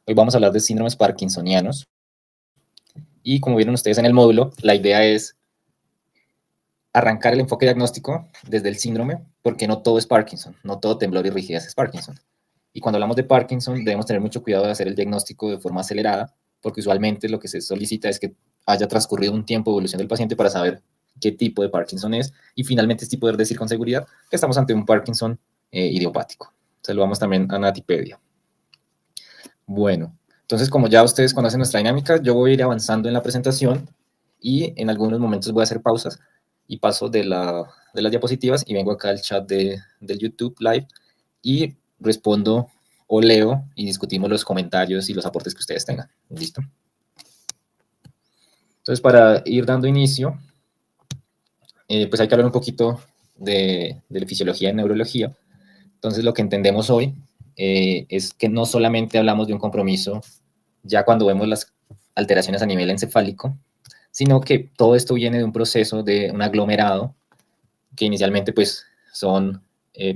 Hoy vamos a hablar de síndromes parkinsonianos y como vieron ustedes en el módulo, la idea es arrancar el enfoque diagnóstico desde el síndrome, porque no todo es Parkinson, no todo temblor y rigidez es Parkinson. Y cuando hablamos de Parkinson debemos tener mucho cuidado de hacer el diagnóstico de forma acelerada, porque usualmente lo que se solicita es que haya transcurrido un tiempo de evolución del paciente para saber qué tipo de Parkinson es y finalmente sí poder decir con seguridad que estamos ante un Parkinson idiopático. Saludamos también a Natipedia. Bueno, entonces como ya ustedes conocen nuestra dinámica, yo voy a ir avanzando en la presentación y en algunos momentos voy a hacer pausas y paso de las diapositivas y vengo acá al chat del YouTube Live y respondo o leo y discutimos los comentarios y los aportes que ustedes tengan. ¿Listo? Entonces, para ir dando inicio, pues hay que hablar un poquito de fisiología y neurología. Entonces, lo que entendemos hoy es que no solamente hablamos de un compromiso ya cuando vemos las alteraciones a nivel encefálico, sino que todo esto viene de un proceso de un aglomerado que inicialmente pues son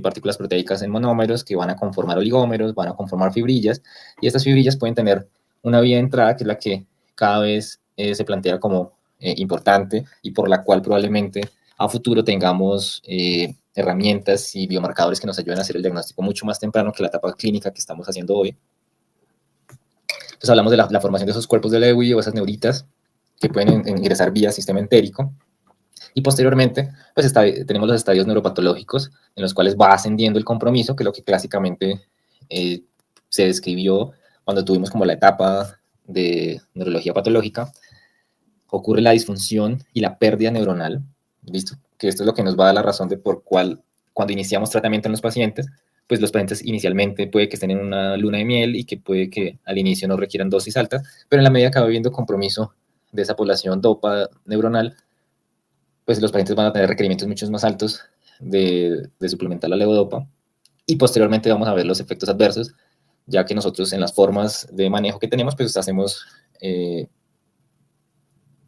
partículas proteicas en monómeros que van a conformar oligómeros, van a conformar fibrillas, y estas fibrillas pueden tener una vía de entrada que es la que cada vez se plantea como importante y por la cual probablemente a futuro tengamos herramientas y biomarcadores que nos ayuden a hacer el diagnóstico mucho más temprano que la etapa clínica que estamos haciendo hoy. Entonces hablamos de la formación de esos cuerpos de Lewy o esas neuritas que pueden ingresar vía sistema entérico. Y posteriormente, pues tenemos los estadios neuropatológicos en los cuales va ascendiendo el compromiso, que es lo que clásicamente se describió cuando tuvimos como la etapa de neurología patológica. Ocurre la disfunción y la pérdida neuronal, ¿visto? Que esto es lo que nos va a dar la razón de por cuál, cuando iniciamos tratamiento en los pacientes, pues los pacientes inicialmente puede que estén en una luna de miel y que puede que al inicio no requieran dosis altas, pero en la medida que va habiendo compromiso de esa población dopa neuronal, pues los pacientes van a tener requerimientos mucho más altos de suplementar la levodopa y posteriormente vamos a ver los efectos adversos, ya que nosotros en las formas de manejo que tenemos, pues hacemos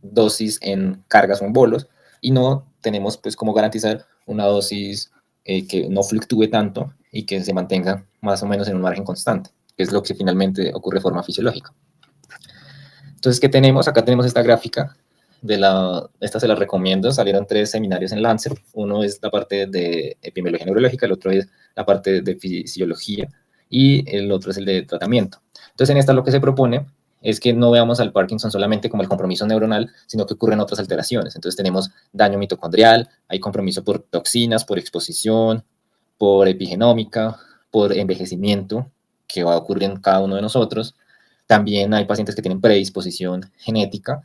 dosis en cargas o en bolos y no tenemos pues cómo garantizar una dosis que no fluctúe tanto y que se mantenga más o menos en un margen constante, que es lo que finalmente ocurre de forma fisiológica. Entonces, ¿qué tenemos? Acá tenemos esta gráfica, esta se la recomiendo, salieron 3 seminarios en Lancet, uno es la parte de epidemiología neurológica, el otro es la parte de fisiología y el otro es el de tratamiento. Entonces, en esta lo que se propone es que no veamos al Parkinson solamente como el compromiso neuronal, sino que ocurren otras alteraciones. Entonces tenemos daño mitocondrial, hay compromiso por toxinas, por exposición, por epigenómica, por envejecimiento, que va a ocurrir en cada uno de nosotros. También hay pacientes que tienen predisposición genética,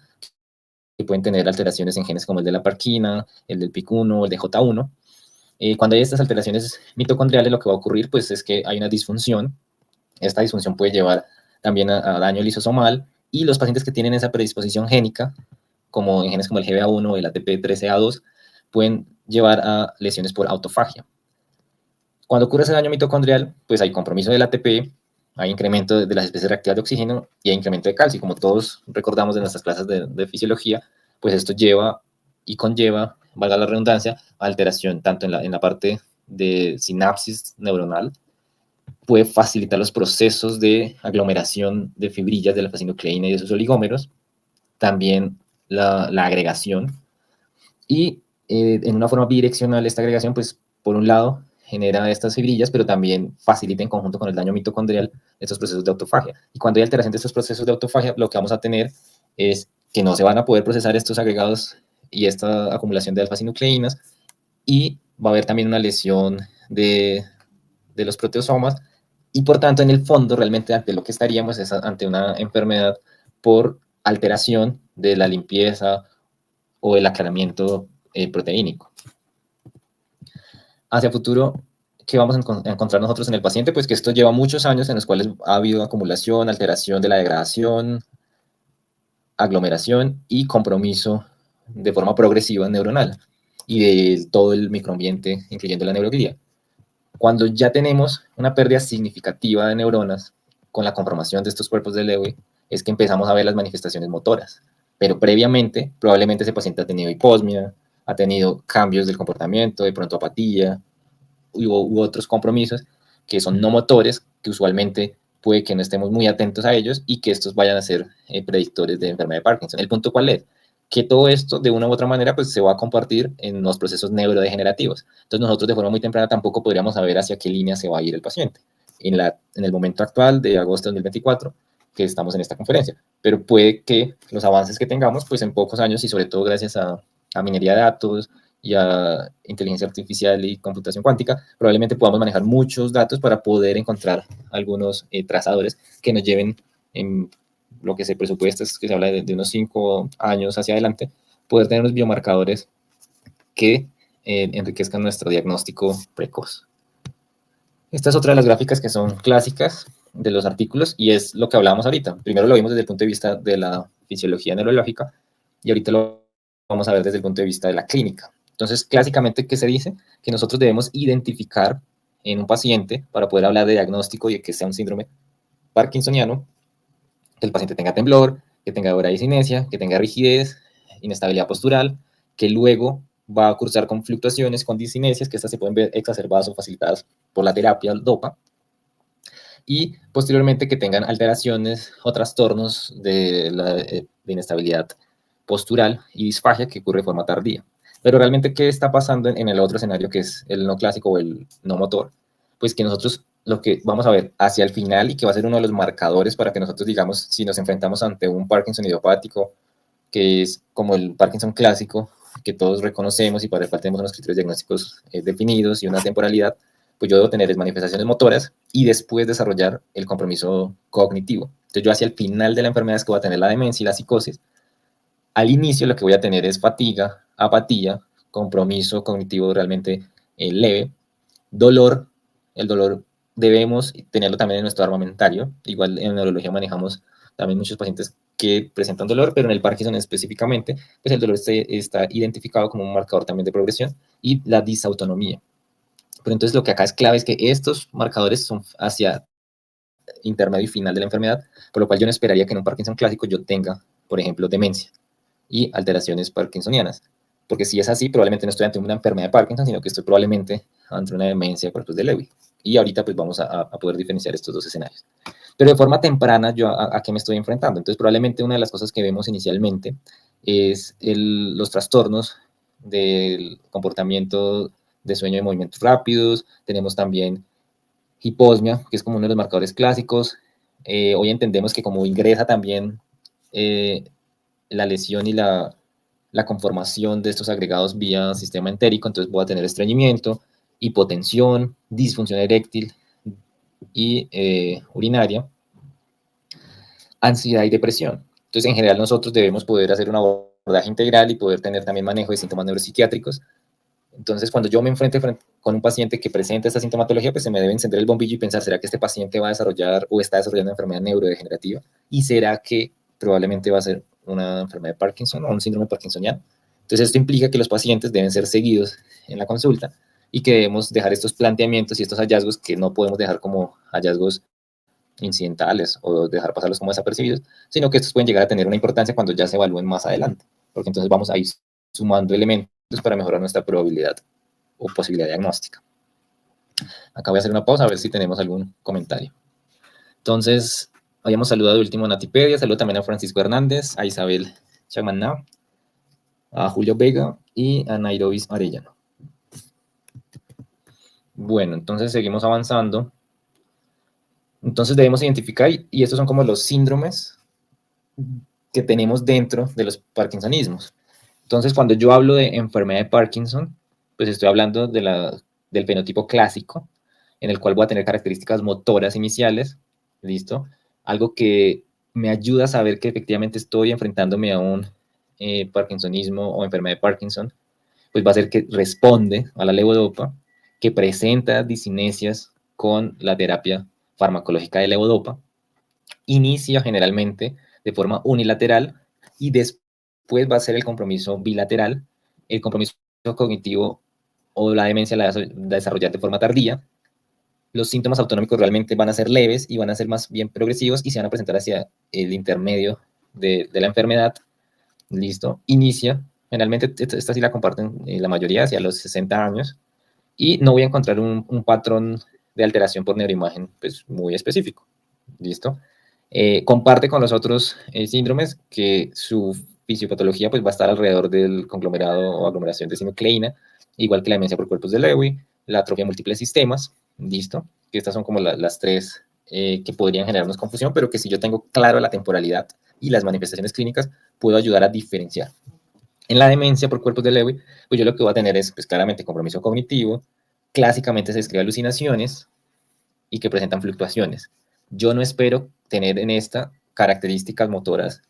que pueden tener alteraciones en genes como el de la parquina, el del PIC1, el de J1. Cuando hay estas alteraciones mitocondriales, lo que va a ocurrir pues, es que hay una disfunción. Esta disfunción puede llevar también a daño lisosomal, y los pacientes que tienen esa predisposición génica, como en genes como el GBA1 o el ATP13A2, pueden llevar a lesiones por autofagia. Cuando ocurre ese daño mitocondrial, pues hay compromiso del ATP, hay incremento de las especies reactivas de oxígeno y hay incremento de calcio. Como todos recordamos de nuestras clases de fisiología, pues esto lleva y conlleva, valga la redundancia, alteración tanto en la parte de sinapsis neuronal, puede facilitar los procesos de aglomeración de fibrillas de la alfa-sinucleína y de sus oligómeros, también la agregación, y en una forma bidireccional esta agregación, pues por un lado genera estas fibrillas, pero también facilita en conjunto con el daño mitocondrial estos procesos de autofagia. Y cuando hay alteración de estos procesos de autofagia, lo que vamos a tener es que no se van a poder procesar estos agregados y esta acumulación de alfa-sinucleínas, y va a haber también una lesión de los proteosomas, y por tanto en el fondo realmente ante lo que estaríamos es ante una enfermedad por alteración de la limpieza o el aclaramiento proteínico. Hacia futuro, ¿qué vamos a encontrar nosotros en el paciente? Pues que esto lleva muchos años en los cuales ha habido acumulación, alteración de la degradación, aglomeración y compromiso de forma progresiva neuronal y de todo el microambiente, incluyendo la neuroglía. Cuando ya tenemos una pérdida significativa de neuronas con la conformación de estos cuerpos de Lewy, es que empezamos a ver las manifestaciones motoras. Pero previamente, probablemente ese paciente ha tenido hiposmia, ha tenido cambios del comportamiento, de pronto apatía u otros compromisos que son no motores, que usualmente puede que no estemos muy atentos a ellos y que estos vayan a ser predictores de enfermedad de Parkinson. ¿El punto cuál es? Que todo esto, de una u otra manera, pues se va a compartir en los procesos neurodegenerativos. Entonces, nosotros de forma muy temprana tampoco podríamos saber hacia qué línea se va a ir el paciente. En el momento actual de agosto de 2024, que estamos en esta conferencia. Pero puede que los avances que tengamos, pues en pocos años, y sobre todo gracias a minería de datos y a inteligencia artificial y computación cuántica, probablemente podamos manejar muchos datos para poder encontrar algunos trazadores que nos lleven en lo que se presupuesta, es que se habla de unos 5 años hacia adelante, poder tener unos biomarcadores que enriquezcan nuestro diagnóstico precoz. Esta es otra de las gráficas que son clásicas de los artículos y es lo que hablábamos ahorita. Primero lo vimos desde el punto de vista de la fisiología neurológica y ahorita lo vamos a ver desde el punto de vista de la clínica. Entonces, clásicamente, ¿qué se dice? Que nosotros debemos identificar en un paciente, para poder hablar de diagnóstico y de que sea un síndrome parkinsoniano, que el paciente tenga temblor, que tenga bradicinesia, que tenga rigidez, inestabilidad postural, que luego va a cursar con fluctuaciones, con discinesias, que estas se pueden ver exacerbadas o facilitadas por la terapia DOPA, y posteriormente que tengan alteraciones o trastornos de inestabilidad postural y disfagia que ocurre de forma tardía. Pero realmente, ¿qué está pasando en el otro escenario, que es el no clásico o el no motor? Pues que nosotros lo que vamos a ver hacia el final y que va a ser uno de los marcadores para que nosotros digamos si nos enfrentamos ante un Parkinson idiopático, que es como el Parkinson clásico, que todos reconocemos y para el cual tenemos unos criterios diagnósticos definidos y una temporalidad, pues yo debo tener manifestaciones motoras y después desarrollar el compromiso cognitivo. Entonces yo hacia el final de la enfermedad es que voy a tener la demencia y la psicosis. Al inicio lo que voy a tener es fatiga, apatía, compromiso cognitivo realmente leve, dolor. El dolor debemos tenerlo también en nuestro armamentario. Igual en neurología manejamos también muchos pacientes que presentan dolor, pero en el Parkinson específicamente, pues el dolor está identificado como un marcador también de progresión y la disautonomía. Pero entonces lo que acá es clave es que estos marcadores son hacia intermedio y final de la enfermedad, por lo cual yo no esperaría que en un Parkinson clásico yo tenga, por ejemplo, demencia y alteraciones parkinsonianas. Porque si es así, probablemente no estoy ante una enfermedad de Parkinson, sino que estoy probablemente ante una demencia corpus de Lewy. Y ahorita pues vamos a poder diferenciar estos dos escenarios. Pero de forma temprana, ¿yo a qué me estoy enfrentando? Entonces, probablemente una de las cosas que vemos inicialmente es los trastornos del comportamiento de sueño y movimientos rápidos. Tenemos también hiposmia, que es como uno de los marcadores clásicos. Hoy entendemos que como ingresa también la lesión y la conformación de estos agregados vía sistema entérico, entonces voy a tener estreñimiento, hipotensión, disfunción eréctil y urinaria, ansiedad y depresión. Entonces, en general, nosotros debemos poder hacer un abordaje integral y poder tener también manejo de síntomas neuropsiquiátricos. Entonces, cuando yo me enfrente con un paciente que presenta esta sintomatología, pues se me debe encender el bombillo y pensar, ¿será que este paciente va a desarrollar o está desarrollando una enfermedad neurodegenerativa? ¿Y será que probablemente va a ser una enfermedad de Parkinson o un síndrome parkinsoniano? Entonces, esto implica que los pacientes deben ser seguidos en la consulta y que debemos dejar estos planteamientos y estos hallazgos que no podemos dejar como hallazgos incidentales o dejar pasarlos como desapercibidos, sino que estos pueden llegar a tener una importancia cuando ya se evalúen más adelante, porque entonces vamos a ir sumando elementos para mejorar nuestra probabilidad o posibilidad diagnóstica. Acá voy a hacer una pausa a ver si tenemos algún comentario. Entonces, habíamos saludado último a Natipedia, saludo también a Francisco Hernández, a Isabel Chagmaná, a Julio Vega y a Nairobis Arellano. Bueno, entonces seguimos avanzando. Entonces debemos identificar, y estos son como los síndromes que tenemos dentro de los parkinsonismos. Entonces, cuando yo hablo de enfermedad de Parkinson, pues estoy hablando del fenotipo clásico, en el cual voy a tener características motoras iniciales, ¿listo? Algo que me ayuda a saber que efectivamente estoy enfrentándome a un parkinsonismo o enfermedad de Parkinson, pues va a ser que responde a la levodopa, que presenta discinesias con la terapia farmacológica de levodopa, inicia generalmente de forma unilateral y después va a ser el compromiso bilateral, el compromiso cognitivo o la demencia la va a desarrollar de forma tardía. Los síntomas autonómicos realmente van a ser leves y van a ser más bien progresivos y se van a presentar hacia el intermedio de la enfermedad. Listo, inicia, generalmente esta sí la comparten la mayoría hacia los 60 años y no voy a encontrar un patrón de alteración por neuroimagen pues, muy específico. ¿listo? Comparte con los otros síndromes que su fisiopatología pues, va a estar alrededor del conglomerado o aglomeración de sinucleína, igual que la demencia por cuerpos de Lewy, la atrofia de múltiples sistemas, ¿listo? Que estas son como las tres que podrían generarnos confusión, pero que si yo tengo claro la temporalidad y las manifestaciones clínicas, puedo ayudar a diferenciar. En la demencia por cuerpos de Lewy, pues yo lo que voy a tener es pues, claramente compromiso cognitivo, clásicamente se describe alucinaciones y que presentan fluctuaciones. Yo no espero tener en esta características motoras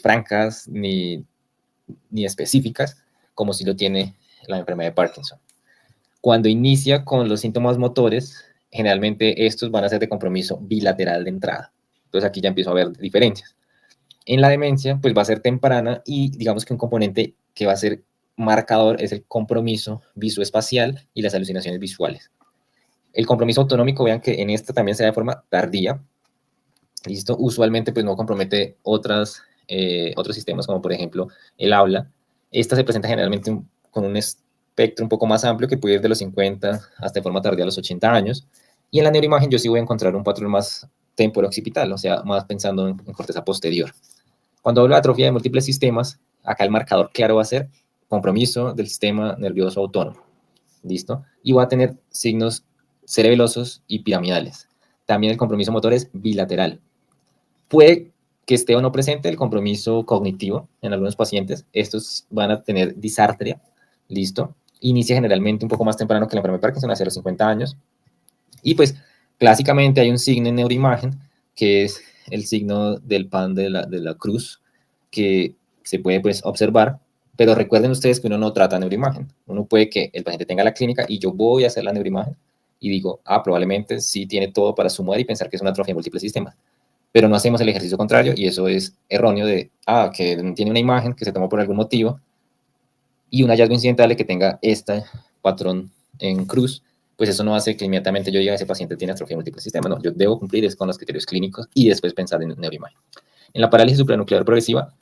francas ni específicas, como si lo tiene la enfermedad de Parkinson. Cuando inicia con los síntomas motores, generalmente estos van a ser de compromiso bilateral de entrada. Entonces aquí ya empiezo a ver diferencias. En la demencia, pues va a ser temprana y digamos que un componente que va a ser marcador es el compromiso visoespacial y las alucinaciones visuales. El compromiso autonómico, vean que en esta también se da de forma tardía, ¿listo? Usualmente pues no compromete otros sistemas como por ejemplo el habla. Esta se presenta generalmente con un espectro un poco más amplio que puede ir de los 50 hasta de forma tardía a los 80 años. Y en la neuroimagen yo sí voy a encontrar un patrón más temporo-occipital, o sea, más pensando en corteza posterior. Cuando hablo de atrofia de múltiples sistemas, acá el marcador claro va a ser compromiso del sistema nervioso autónomo, ¿listo? Y va a tener signos cerebelosos y piramidales. También el compromiso motor es bilateral. Puede que esté o no presente el compromiso cognitivo en algunos pacientes. Estos van a tener disartria, ¿listo? Inicia generalmente un poco más temprano que la enfermedad de Parkinson, hacia los 50 años. Y pues, clásicamente hay un signo en neuroimagen, que es el signo del pan de la cruz, que se puede pues observar, pero recuerden ustedes que uno no trata neuroimagen. Uno puede que el paciente tenga la clínica y yo voy a hacer la neuroimagen y digo, probablemente sí tiene todo para sumar y pensar que es una atrofia de múltiples sistemas. Pero no hacemos el ejercicio contrario y eso es erróneo de, que tiene una imagen que se tomó por algún motivo y un hallazgo incidental de que tenga este patrón en cruz, pues eso no hace que inmediatamente yo diga ese paciente tiene atrofia de múltiples sistemas. No, yo debo cumplir con los criterios clínicos y después pensar en neuroimagen. En la parálisis supranuclear progresiva,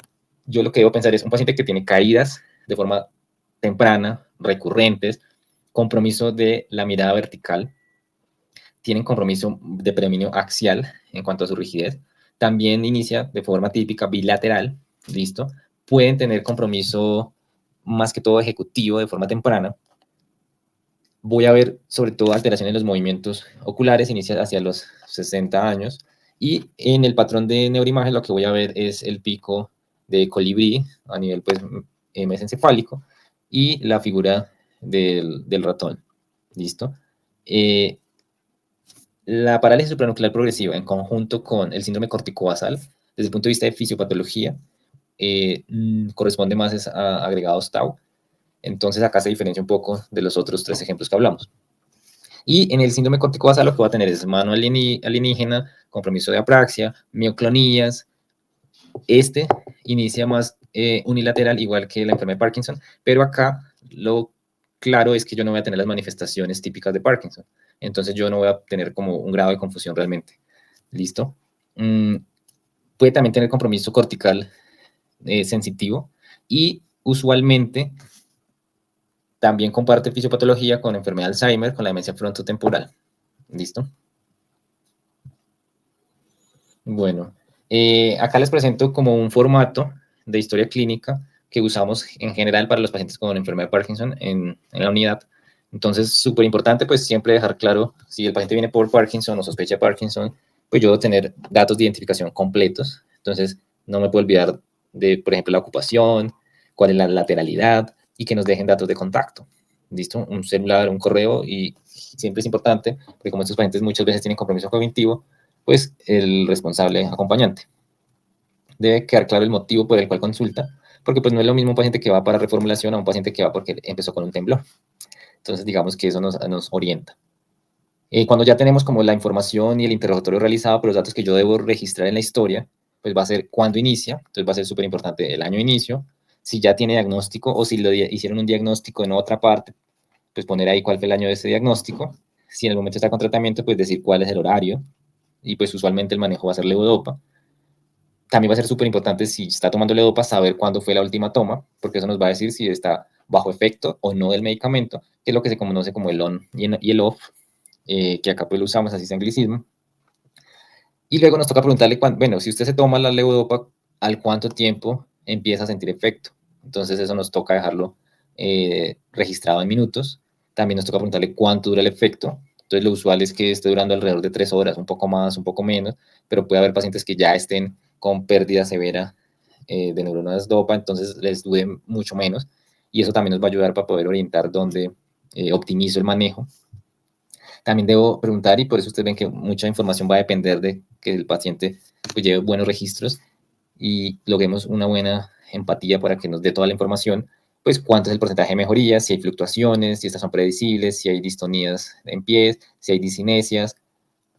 yo lo que debo pensar es un paciente que tiene caídas de forma temprana, recurrentes, compromiso de la mirada vertical, tienen compromiso de predominio axial en cuanto a su rigidez, también inicia de forma típica bilateral, ¿listo? Pueden tener compromiso más que todo ejecutivo de forma temprana. Voy a ver sobre todo alteraciones en los movimientos oculares, inicia hacia los 60 años, y en el patrón de neuroimagen lo que voy a ver es el pico de colibrí a nivel pues mesencefálico y la figura del ratón, ¿listo? La parálisis supranuclear progresiva en conjunto con el síndrome corticobasal, desde el punto de vista de fisiopatología, corresponde más a agregados tau. Entonces acá se diferencia un poco de los otros tres ejemplos que hablamos. Y en el síndrome corticobasal lo que va a tener es mano alienígena, compromiso de apraxia, mioclonías. Este inicia más unilateral, igual que la enfermedad de Parkinson, pero acá lo claro es que yo no voy a tener las manifestaciones típicas de Parkinson. Entonces yo no voy a tener como un grado de confusión realmente. ¿Listo? Puede también tener compromiso cortical sensitivo y usualmente también comparte fisiopatología con enfermedad de Alzheimer, con la demencia frontotemporal. ¿Listo? Bueno, acá les presento como un formato de historia clínica que usamos en general para los pacientes con enfermedad de Parkinson en la unidad. Entonces, súper importante, pues siempre dejar claro si el paciente viene por Parkinson o sospecha de Parkinson, pues yo debo tener datos de identificación completos. Entonces, no me puedo olvidar de, por ejemplo, la ocupación, cuál es la lateralidad y que nos dejen datos de contacto. ¿Listo? Un celular, un correo y siempre es importante, porque como estos pacientes muchas veces tienen compromiso cognitivo, pues el responsable acompañante. Debe quedar claro el motivo por el cual consulta, porque pues no es lo mismo un paciente que va para reformulación a un paciente que va porque empezó con un temblor. Entonces digamos que eso nos orienta. Cuando ya tenemos como la información y el interrogatorio realizado por los datos que yo debo registrar en la historia, pues va a ser cuándo inicia, entonces va a ser súper importante el año de inicio, si ya tiene diagnóstico o si hicieron un diagnóstico en otra parte, pues poner ahí cuál fue el año de ese diagnóstico, si en el momento está con tratamiento, pues decir cuál es el horario, y pues usualmente el manejo va a ser levodopa. También va a ser súper importante si está tomando levodopa saber cuándo fue la última toma, porque eso nos va a decir si está bajo efecto o no del medicamento, que es lo que se conoce como el on y el off, que acá pues lo usamos así es anglicismo. Y luego nos toca preguntarle, bueno, si usted se toma la levodopa, ¿al cuánto tiempo empieza a sentir efecto? Entonces eso nos toca dejarlo registrado en minutos. También nos toca preguntarle cuánto dura el efecto. Entonces lo usual es que esté durando alrededor de 3 horas, un poco más, un poco menos, pero puede haber pacientes que ya estén con pérdida severa de neuronas dopa, entonces les dure mucho menos. Y eso también nos va a ayudar para poder orientar dónde optimizo el manejo. También debo preguntar, y por eso ustedes ven que mucha información va a depender de que el paciente pues, lleve buenos registros y logremos una buena empatía para que nos dé toda la información, pues cuánto es el porcentaje de mejoría, si hay fluctuaciones, si estas son predecibles, si hay distonías en pies, si hay discinesias,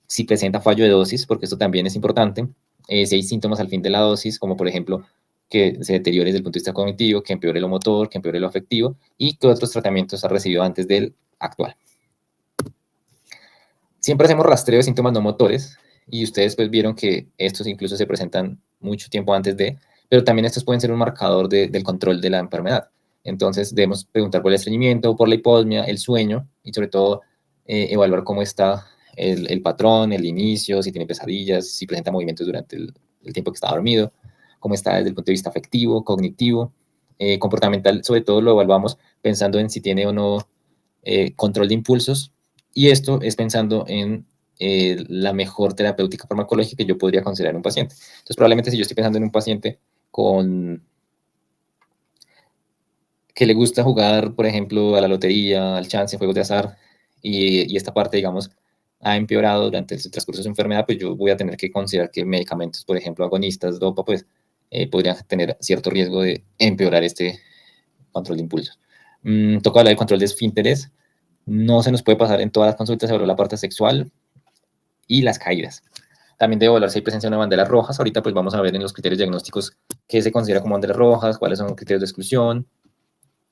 si presenta fallo de dosis, porque esto también es importante, si hay síntomas al fin de la dosis, como por ejemplo que se deteriore desde el punto de vista cognitivo, que empeore lo motor, que empeore lo afectivo, y qué otros tratamientos ha recibido antes del actual. Siempre hacemos rastreo de síntomas no motores y ustedes pues vieron que estos incluso se presentan mucho tiempo antes de, pero también estos pueden ser un marcador del control de la enfermedad. Entonces debemos preguntar por el estreñimiento, por la hiposmia, el sueño y sobre todo evaluar cómo está el patrón, el inicio, si tiene pesadillas, si presenta movimientos durante el tiempo que está dormido, cómo está desde el punto de vista afectivo, cognitivo, comportamental, sobre todo lo evaluamos pensando en si tiene o no control de impulsos, y esto es pensando en la mejor terapéutica farmacológica que yo podría considerar en un paciente. Entonces, probablemente si yo estoy pensando en un paciente con que le gusta jugar, por ejemplo, a la lotería, al chance, juegos de azar, y esta parte, digamos, ha empeorado durante el transcurso de su enfermedad, pues yo voy a tener que considerar que medicamentos, por ejemplo, agonistas, dopa, pues podrían tener cierto riesgo de empeorar este control de impulsos. Toca hablar del control de esfínteres. No se nos puede pasar en todas las consultas sobre la parte sexual y las caídas. También debe evaluar si hay presencia de una bandera rojas. Ahorita pues vamos a ver en los criterios diagnósticos qué se considera como banderas rojas, cuáles son los criterios de exclusión.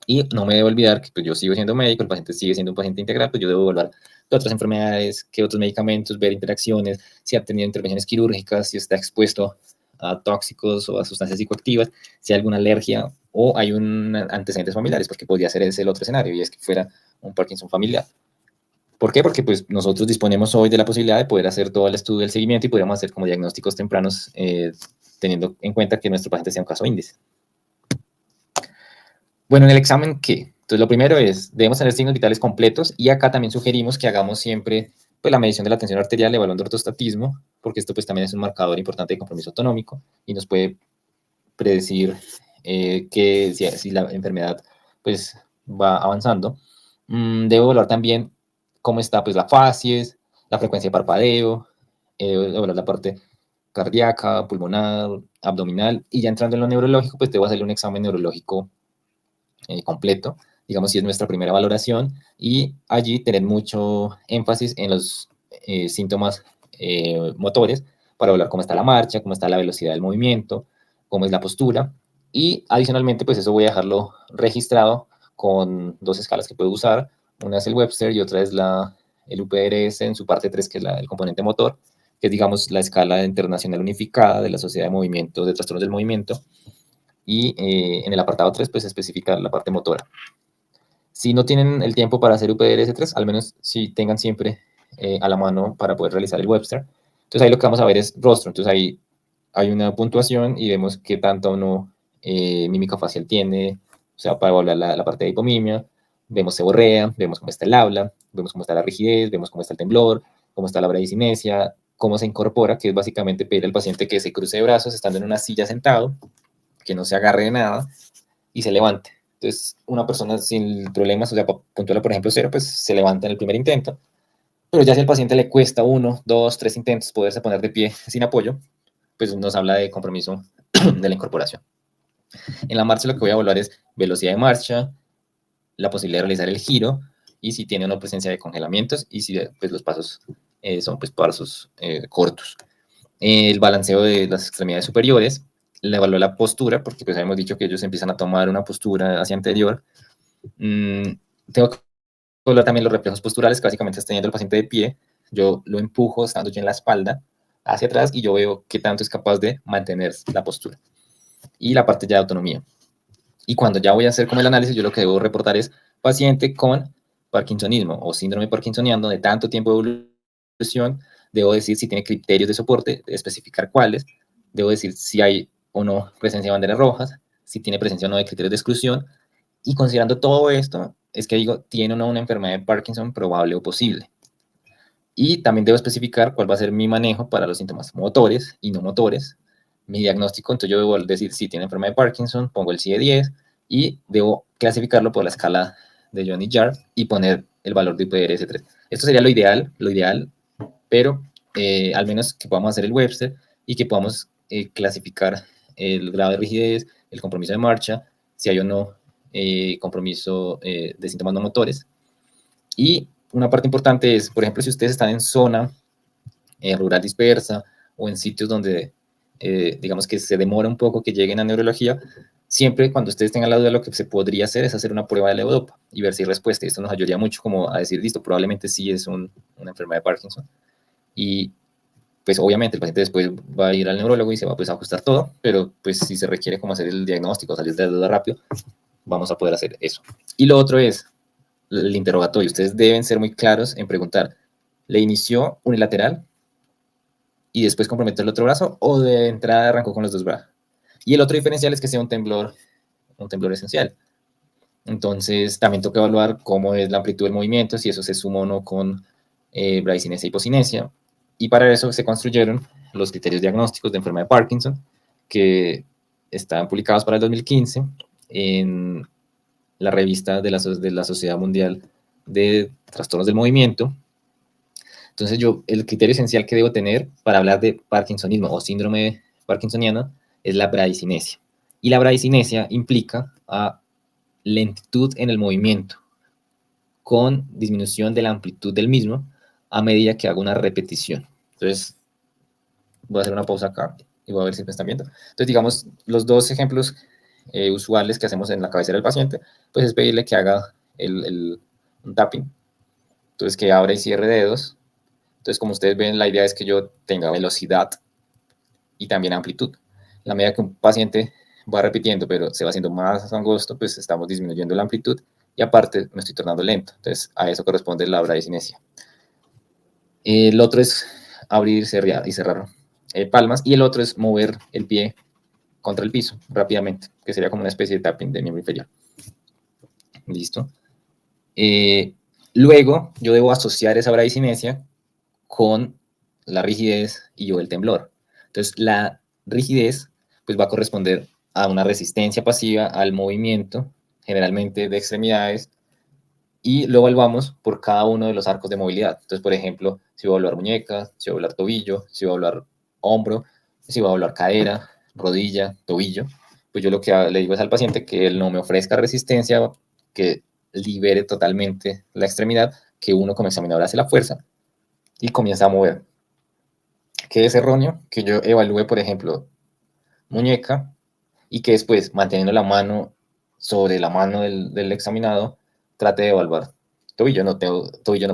Y no me debo olvidar que pues, yo sigo siendo médico, el paciente sigue siendo un paciente integral, pues yo debo evaluar qué otras enfermedades, qué otros medicamentos, ver interacciones, si ha tenido intervenciones quirúrgicas, si está expuesto a tóxicos o a sustancias psicoactivas, si hay alguna alergia o hay un antecedentes familiares, porque podría ser ese el otro escenario, y es que fuera un Parkinson familiar. ¿Por qué? Porque pues, nosotros disponemos hoy de la posibilidad de poder hacer todo el estudio del seguimiento y podríamos hacer como diagnósticos tempranos teniendo en cuenta que nuestro paciente sea un caso índice. Bueno, en el examen, ¿qué? Entonces, lo primero es, debemos tener signos vitales completos y acá también sugerimos que hagamos siempre pues, la medición de la tensión arterial evaluando ortostatismo, porque esto pues también es un marcador importante de compromiso autonómico y nos puede predecir que si la enfermedad pues va avanzando. Debo evaluar también cómo está pues la facies, la frecuencia de parpadeo, evaluar la parte cardíaca, pulmonar, abdominal, y ya entrando en lo neurológico, pues debo hacerle un examen neurológico completo, digamos si es nuestra primera valoración, y allí tener mucho énfasis en los síntomas motores para evaluar cómo está la marcha, cómo está la velocidad del movimiento, cómo es la postura, y adicionalmente pues eso voy a dejarlo registrado con dos escalas que puedo usar, una es el Webster y otra es el UPDRS en su parte 3, que es el componente motor, que es digamos la escala internacional unificada de la Sociedad de Movimiento, de Trastornos del Movimiento, y en el apartado 3 pues especifica la parte motora. Si no tienen el tiempo para hacer UPDRS3, al menos si tengan siempre a la mano para poder realizar el Webster. Entonces ahí lo que vamos a ver es rostro. Entonces ahí hay una puntuación y vemos qué tanto o no mímica facial tiene, o sea, para evaluar la parte de hipomimia. Vemos seborrea, vemos cómo está el habla, vemos cómo está la rigidez, vemos cómo está el temblor, cómo está la bradicinesia, cómo se incorpora, que es básicamente pedir al paciente que se cruce de brazos estando en una silla sentado, que no se agarre de nada y se levante. Entonces, una persona sin problemas, o sea, puntual, por ejemplo, 0, pues se levanta en el primer intento, pero ya si al paciente le cuesta 1, 2, 3 intentos poderse poner de pie sin apoyo, pues nos habla de compromiso de la incorporación. En la marcha lo que voy a evaluar es velocidad de marcha, la posibilidad de realizar el giro, y si tiene o no presencia de congelamientos, y si pues, los pasos son pues, pasos cortos. El balanceo de las extremidades superiores, le evaluó la postura, porque pues habíamos dicho que ellos empiezan a tomar una postura hacia anterior. Tengo que evaluar también los reflejos posturales, que básicamente es teniendo el paciente de pie, yo lo empujo estando yo en la espalda hacia atrás y yo veo qué tanto es capaz de mantener la postura. Y la parte ya de autonomía. Y cuando ya voy a hacer como el análisis, yo lo que debo reportar es paciente con parkinsonismo o síndrome parkinsoniano de tanto tiempo de evolución, debo decir si tiene criterios de soporte, especificar cuáles, debo decir si hay o no presencia de banderas rojas, si tiene presencia o no de criterios de exclusión, y considerando todo esto, es que digo, ¿tiene o no una enfermedad de Parkinson probable o posible? Y también debo especificar cuál va a ser mi manejo para los síntomas motores y no motores, mi diagnóstico. Entonces yo debo decir si tiene enfermedad de Parkinson, pongo el CIE-10 y debo clasificarlo por la escala de Johnny Jar y poner el valor de UPDRS-3. Esto sería lo ideal, pero al menos que podamos hacer el Webster y que podamos clasificar el grado de rigidez, el compromiso de marcha, si hay o no compromiso de síntomas no motores. Y una parte importante es, por ejemplo, si ustedes están en zona rural dispersa o en sitios donde, digamos que se demora un poco que lleguen a neurología, siempre cuando ustedes tengan la duda, lo que se podría hacer es hacer una prueba de levodopa y ver si hay respuesta. Esto nos ayudaría mucho como a decir, listo, probablemente sí es una enfermedad de Parkinson. Y pues obviamente el paciente después va a ir al neurólogo y se va pues, a ajustar todo, pero pues si se requiere como hacer el diagnóstico, salir de la duda rápido, vamos a poder hacer eso. Y lo otro es el interrogatorio. Ustedes deben ser muy claros en preguntar, ¿le inició unilateral y después comprometió el otro brazo o de entrada arrancó con los dos brazos? Y el otro diferencial es que sea un temblor esencial. Entonces también toca evaluar cómo es la amplitud del movimiento, si eso se suma o no con bradicinesia y hipocinesia. Y para eso se construyeron los criterios diagnósticos de enfermedad de Parkinson, que están publicados para el 2015 en la revista de la Sociedad Mundial de Trastornos del Movimiento. Entonces el criterio esencial que debo tener para hablar de parkinsonismo o síndrome parkinsoniano es la bradicinesia. Y la bradicinesia implica a lentitud en el movimiento con disminución de la amplitud del mismo a medida que hago una repetición. Entonces, voy a hacer una pausa acá y voy a ver si me están viendo. Entonces, digamos, los dos ejemplos usuales que hacemos en la cabecera del paciente, pues es pedirle que haga un tapping. Entonces, que abra y cierre dedos. Entonces, como ustedes ven, la idea es que yo tenga velocidad y también amplitud. En la medida que un paciente va repitiendo, pero se va haciendo más angosto, pues estamos disminuyendo la amplitud y aparte me estoy tornando lento. Entonces, a eso corresponde la bradicinesia. El otro es abrir y cerrar palmas y el otro es mover el pie contra el piso rápidamente, que sería como una especie de tapping de miembro inferior. Listo. Luego, yo debo asociar esa bradicinesia con la rigidez y el temblor. Entonces, la rigidez pues, va a corresponder a una resistencia pasiva al movimiento, generalmente de extremidades, y luego evaluamos por cada uno de los arcos de movilidad. Entonces, por ejemplo, si voy a evaluar muñeca, si voy a evaluar tobillo, si voy a evaluar hombro, si voy a evaluar cadera, rodilla, tobillo, pues yo lo que le digo es al paciente que él no me ofrezca resistencia, que libere totalmente la extremidad, que uno como examinador hace la fuerza y comienza a mover. Que es erróneo que yo evalúe, por ejemplo, muñeca y que después, manteniendo la mano sobre la mano del examinado, trate de evaluar tobillo,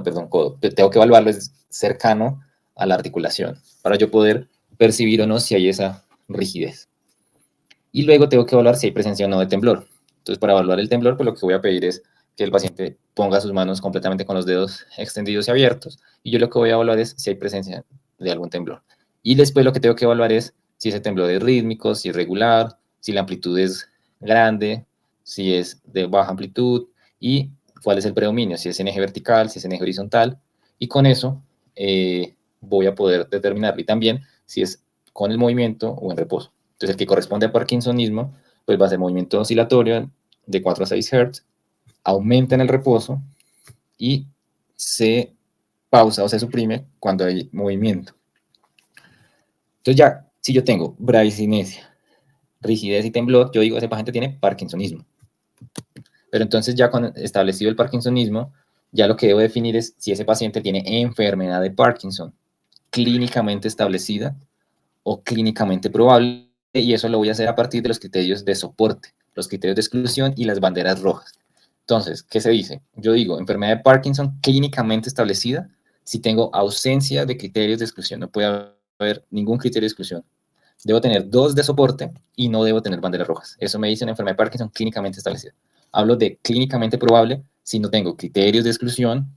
perdón, codo. Tengo que evaluarlo cercano a la articulación para yo poder percibir o no si hay esa rigidez. Y luego tengo que evaluar si hay presencia o no de temblor. Entonces, para evaluar el temblor, pues lo que voy a pedir es que el paciente ponga sus manos completamente con los dedos extendidos y abiertos. Y yo lo que voy a evaluar es si hay presencia de algún temblor. Y después lo que tengo que evaluar es si ese temblor es rítmico, si es regular, si la amplitud es grande, si es de baja amplitud y cuál es el predominio, si es en eje vertical, si es en eje horizontal. Y con eso voy a poder determinar y también si es con el movimiento o en reposo. Entonces, el que corresponde a parkinsonismo, pues va a ser movimiento oscilatorio de 4 a 6 Hz, aumenta en el reposo y se pausa o se suprime cuando hay movimiento. Entonces ya, si yo tengo bradicinesia, rigidez y temblor, yo digo, ese paciente tiene parkinsonismo. Pero entonces ya con establecido el parkinsonismo, ya lo que debo definir es si ese paciente tiene enfermedad de Parkinson clínicamente establecida o clínicamente probable, y eso lo voy a hacer a partir de los criterios de soporte, los criterios de exclusión y las banderas rojas. Entonces, ¿qué se dice? Yo digo, enfermedad de Parkinson clínicamente establecida si tengo ausencia de criterios de exclusión. No puede haber ningún criterio de exclusión. Debo tener 2 de soporte y no debo tener banderas rojas. Eso me dice una enfermedad de Parkinson clínicamente establecida. Hablo de clínicamente probable si no tengo criterios de exclusión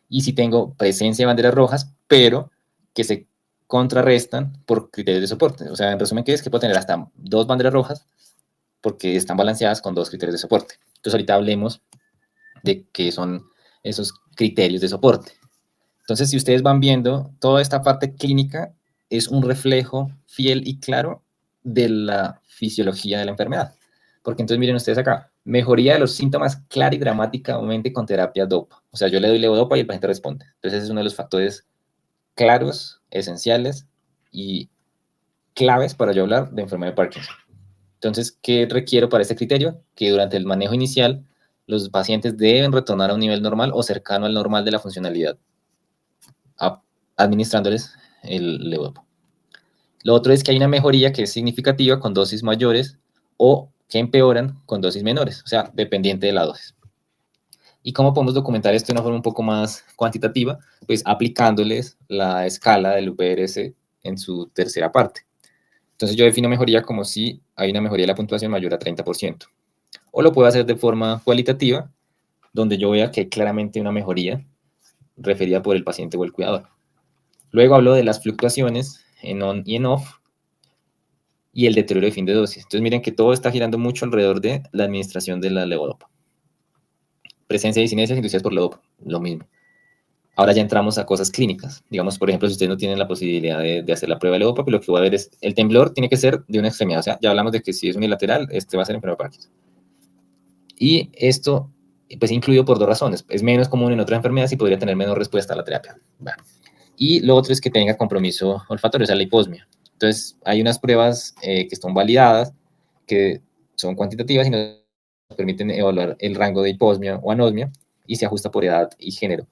y si tengo presencia de banderas rojas, pero que se contrarrestan por criterios de soporte. O sea, en resumen, ¿qué es? Que puede tener hasta 2 banderas rojas porque están balanceadas con 2 criterios de soporte. Entonces, ahorita hablemos de qué son esos criterios de soporte. Entonces, si ustedes van viendo, toda esta parte clínica es un reflejo fiel y claro de la fisiología de la enfermedad. Porque entonces miren ustedes acá, mejoría de los síntomas clara y dramáticamente con terapia DOPA. O sea, yo le doy levodopa y el paciente responde. Entonces, ese es uno de los factores claros, esenciales y claves para yo hablar de enfermedad de Parkinson. Entonces, ¿qué requiero para este criterio? Que durante el manejo inicial, los pacientes deben retornar a un nivel normal o cercano al normal de la funcionalidad, administrándoles el levodopa. Lo otro es que hay una mejoría que es significativa con dosis mayores o que empeoran con dosis menores, o sea, dependiente de la dosis. ¿Y cómo podemos documentar esto de una forma un poco más cuantitativa? Pues aplicándoles la escala del UPRS en su tercera parte. Entonces yo defino mejoría como si hay una mejoría de la puntuación mayor a 30%. O lo puedo hacer de forma cualitativa, donde yo vea que hay claramente una mejoría referida por el paciente o el cuidador. Luego hablo de las fluctuaciones en on y en off y el deterioro de fin de dosis. Entonces miren que todo está girando mucho alrededor de la administración de la levodopa. Presencia de disinencias inducidas por levodopa, lo mismo. Ahora ya entramos a cosas clínicas. Digamos, por ejemplo, si ustedes no tienen la posibilidad de hacer la prueba de levodopa, pues lo que va a ver es el temblor tiene que ser de una extremidad. O sea, ya hablamos de que si es unilateral, este va a ser enfermedad de Parkinson. Y esto, pues, incluido por 2 razones. Es menos común en otras enfermedades y podría tener menos respuesta a la terapia. Bueno. Y lo otro es que tenga compromiso olfatorio, o sea, la hiposmia. Entonces, hay unas pruebas que están validadas, que son cuantitativas y nos permiten evaluar el rango de hiposmia o anosmia y se ajusta por edad y género.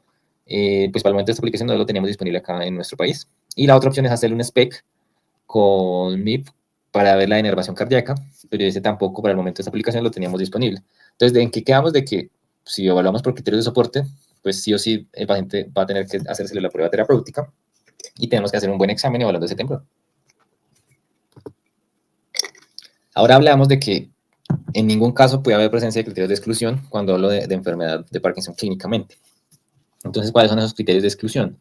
Pues para el momento de esta aplicación no lo teníamos disponible acá en nuestro país. Y la otra opción es hacerle un SPEC con MIP para ver la inervación cardíaca, pero ese tampoco para el momento de esta aplicación lo teníamos disponible. Entonces, ¿en qué quedamos? De que si evaluamos por criterios de soporte, pues sí o sí el paciente va a tener que hacerse la prueba terapéutica y tenemos que hacer un buen examen evaluando ese temblor. Ahora hablamos de que en ningún caso puede haber presencia de criterios de exclusión cuando hablo de enfermedad de Parkinson clínicamente. Entonces, ¿cuáles son esos criterios de exclusión?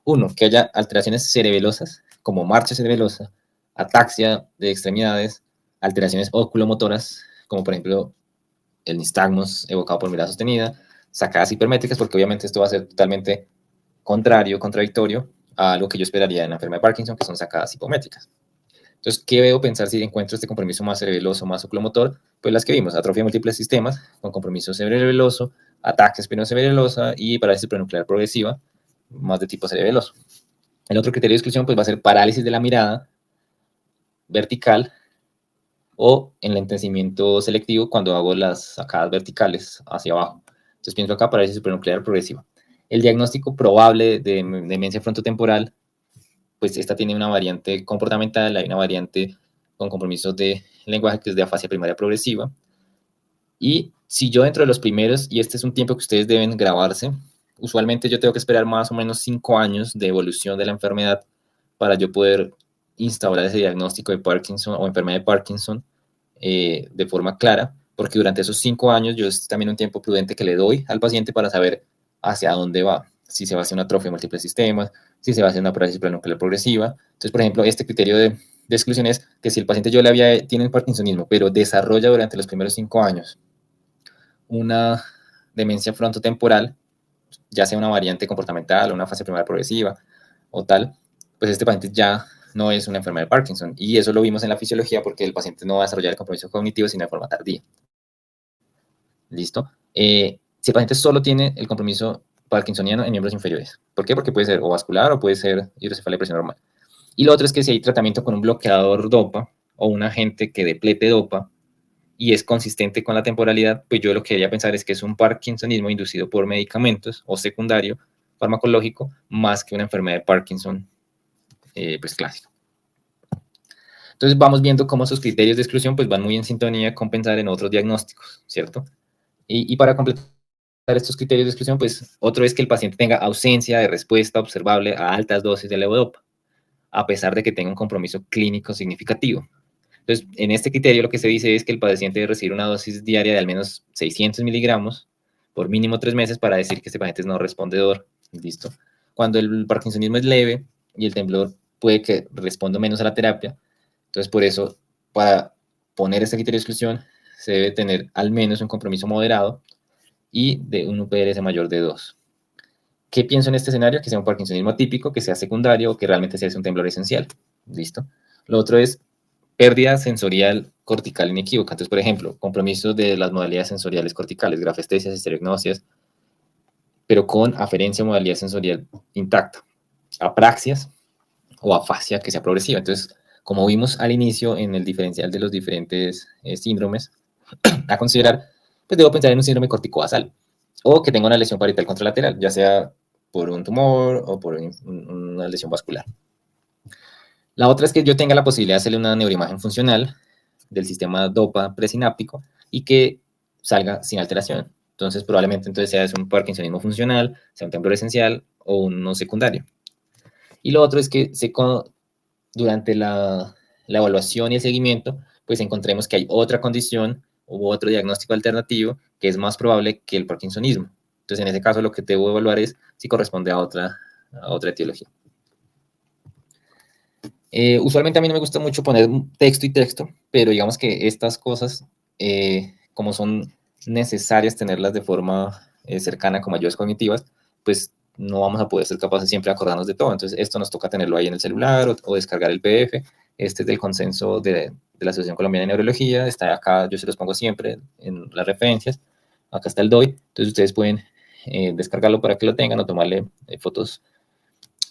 Uno, que haya alteraciones cerebelosas, como marcha cerebelosa, ataxia de extremidades, alteraciones oculomotoras, como por ejemplo el nistagmus evocado por mirada sostenida, sacadas hipermétricas, porque obviamente esto va a ser totalmente contradictorio a lo que yo esperaría en la enfermedad de Parkinson, que son sacadas hipométricas. Entonces, ¿qué debo pensar si encuentro este compromiso más cerebeloso, más oculomotor? Pues las que vimos, atrofia de múltiples sistemas, con compromiso cerebeloso, ataque espinocerebelosa y parálisis prenuclear progresiva, más de tipo cerebeloso. El otro criterio de exclusión pues, va a ser parálisis de la mirada vertical o enlentecimiento selectivo cuando hago las sacadas verticales hacia abajo. Entonces pienso acá parálisis prenuclear progresiva. El diagnóstico probable de demencia frontotemporal, pues esta tiene una variante comportamental, hay una variante con compromisos de lenguaje que es de afasia primaria progresiva. Y si yo dentro de los primeros, y este es un tiempo que ustedes deben grabarse, usualmente yo tengo que esperar más o menos 5 años de evolución de la enfermedad para yo poder instaurar ese diagnóstico de Parkinson o enfermedad de Parkinson de forma clara, porque durante esos 5 años yo es también un tiempo prudente que le doy al paciente para saber hacia dónde va, si se va a hacer una atrofia de múltiples sistemas, si se va a hacer una parálisis prenuclear progresiva. Entonces, por ejemplo, este criterio de exclusión es que si el paciente tiene el parkinsonismo, pero desarrolla durante los primeros 5 años una demencia frontotemporal, ya sea una variante comportamental o una fase primaria progresiva o tal, pues este paciente ya no es una enfermedad de Parkinson. Y eso lo vimos en la fisiología porque el paciente no va a desarrollar el compromiso cognitivo sino de forma tardía. ¿Listo? Si el paciente solo tiene el compromiso parkinsoniano en miembros inferiores. ¿Por qué? Porque puede ser o vascular o puede ser hidrocefalia de presión normal. Y lo otro es que si hay tratamiento con un bloqueador DOPA o un agente que deplete DOPA y es consistente con la temporalidad, pues yo lo que quería pensar es que es un parkinsonismo inducido por medicamentos o secundario farmacológico más que una enfermedad de Parkinson pues clásica. Entonces vamos viendo cómo sus criterios de exclusión pues van muy en sintonía con pensar en otros diagnósticos, ¿cierto? Y para completar estos criterios de exclusión, pues otro es que el paciente tenga ausencia de respuesta observable a altas dosis de levodopa, a pesar de que tenga un compromiso clínico significativo. Entonces, en este criterio lo que se dice es que el paciente debe recibir una dosis diaria de al menos 600 miligramos por mínimo 3 meses para decir que este paciente es no respondedor. ¿Listo? Cuando el parkinsonismo es leve, y el temblor puede que responda menos a la terapia. Entonces, por eso, para poner este criterio de exclusión, se debe tener al menos un compromiso moderado y de un UPRS mayor de 2. ¿Qué pienso en este escenario? Que sea un parkinsonismo atípico, que sea secundario o que realmente sea un temblor esencial. ¿Listo? Lo otro es pérdida sensorial cortical inequívoca. Entonces, por ejemplo, compromiso de las modalidades sensoriales corticales, grafestesias, estereognostias, pero con aferencia o modalidad sensorial intacta. Apraxias o afasia que sea progresiva. Entonces, como vimos al inicio en el diferencial de los diferentes síndromes a considerar, pues debo pensar en un síndrome corticobasal o que tenga una lesión parietal contralateral, ya sea por un tumor o por una lesión vascular. La otra es que yo tenga la posibilidad de hacerle una neuroimagen funcional del sistema DOPA presináptico y que salga sin alteración. Entonces, probablemente entonces sea un parkinsonismo funcional, sea un temblor esencial o uno secundario. Y lo otro es que durante la evaluación y el seguimiento, pues encontremos que hay otra condición u otro diagnóstico alternativo que es más probable que el parkinsonismo. Entonces, en ese caso, lo que debo evaluar es si corresponde a otra etiología. Usualmente a mí no me gusta mucho poner texto y texto, pero digamos que estas cosas, como son necesarias tenerlas de forma cercana como ayudas cognitivas, pues no vamos a poder ser capaces siempre de acordarnos de todo. Entonces, esto nos toca tenerlo ahí en el celular o descargar el PDF. Este es del consenso de la Asociación Colombiana de Neurología. Está acá, yo se los pongo siempre en las referencias. Acá está el DOI. Entonces, ustedes pueden descargarlo para que lo tengan o tomarle fotos.